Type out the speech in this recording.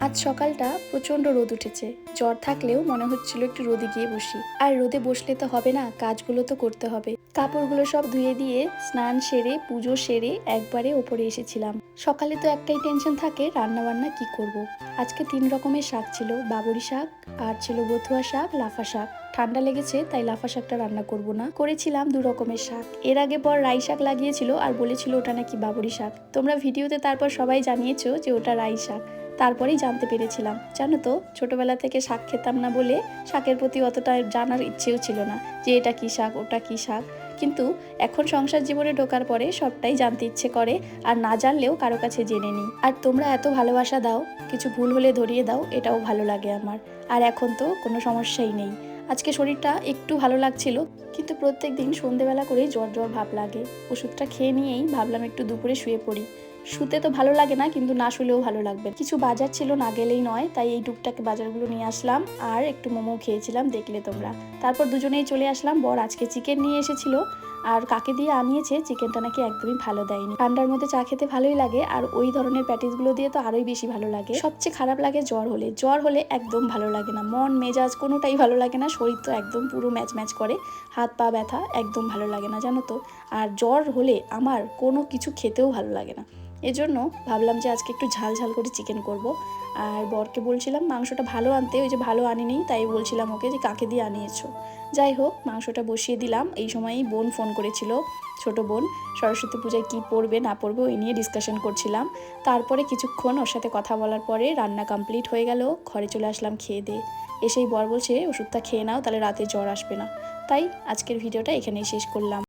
আজ সকালটা প্রচন্ড রোদ উঠেছে। জ্বর থাকলেও মনে হচ্ছিল একটু রোদে গিয়ে বসি। আর রোদে বসলে তো হবে না, কাজগুলো তো করতে হবে। কাপড়গুলো সব ধুয়ে দিয়ে স্নান সেরে পুজো সেরে একবারে ওপরে এসেছিলাম। সকালে তো একটাই টেনশন থাকে, রান্না বান্না কি করব। আজকে 3 রকমের শাক ছিল, বাবরি শাক আর ছিল বথুয়া শাক, লাফা শাক। ঠান্ডা লেগেছে তাই লাফা শাকটা রান্না করব না, করেছিলাম 2 রকমের শাক। এর আগে বর রাই শাক লাগিয়েছিল আর বলেছিল ওটা নাকি বাবরি শাক। তোমরা ভিডিওতে তারপর সবাই জানিয়েছো যে ওটা রাই শাক। তারপরেই জানতে পেরেছিলাম। জানো তো, ছোটবেলা থেকে শাক খেতাম না বলে শাকের প্রতি অতটা জানার ইচ্ছেও ছিল না যে এটা কি শাক ওটা কি শাক। কিন্তু এখন সংসার জীবনে ঢোকার পরে সবটাই জানতে ইচ্ছে করে, আর না জানলেও কারো কাছে জেনে নিই। আর তোমরা এত ভালোবাসা দাও, কিছু ভুল হলে ধরিয়ে দাও, এটাও ভালো লাগে আমার। আর এখন তো কোনো সমস্যাই নেই। আজকে শরীরটা একটু ভালো লাগছিল, কিন্তু প্রত্যেক দিন সন্ধেবেলা করেই জ্বর জ্বর ভাব লাগে। ওষুধটা খেয়ে নিয়েই ভাবলাম একটু দুপুরে শুয়ে পড়ি। শুতে তো ভালো লাগে না, কিন্তু না শুলেও ভালো লাগবে। কিছু বাজার ছিল, না গেলেই নয়, তাই এই টুকটাক বাজারগুলো নিয়ে আসলাম। আর একটু মোমো খেয়েছিলাম, দেখলে তোমরা। তারপর দুজনেই চলে আসলাম। বর আজকে চিকেন নিয়ে এসেছিল, আর কাকে দিয়ে আনিয়েছে চিকেনটা নাকি একদমই ভালো দেয়নি। ঠান্ডার মধ্যে চা খেতে ভালোই লাগে, আর ওই ধরনের প্যাটিসগুলো দিয়ে তো আরোই বেশি ভালো লাগে। সবচেয়ে খারাপ লাগে জ্বর হলে। জ্বর হলে একদম ভালো লাগে না, মন মেজাজ কোনোটাই ভালো লাগে না। শরীর তো একদম পুরো ম্যাচ ম্যাচ করে, হাত পা ব্যথা, একদম ভালো লাগে না জানো তো। আর জ্বর হলে আমার কোনো কিছু খেতেও ভালো লাগে না। এজন্য ভাবলাম যে আজকে একটু ঝাল ঝাল করে চিকেন করব। আর বরকে বলছিলাম মাংসটা ভালো আনতে, ওই যে ভালো আনিনি, তাই বলছিলাম ওকে যে কাকে দিয়ে আনিয়েছো। যাই হোক, মাংসটা বসিয়ে দিলাম। এই সময়ই বোন ফোন করেছিল, ছোট বোন। সরস্বতী পূজায় কি পরবে না পরবে ওই নিয়ে ডিসকাশন করছিলাম। তারপরে কিছুক্ষণ ওর সাথে কথা বলার পরে রান্না কমপ্লিট হয়ে গেল। ঘরে চলে আসলাম খেয়ে দিয়ে। এসেই বর বলছে ওষুধটা খেয়ে নাও, তাহলে রাতে জ্বর আসবে না। তাই আজকের ভিডিওটা এখানেই শেষ করলাম।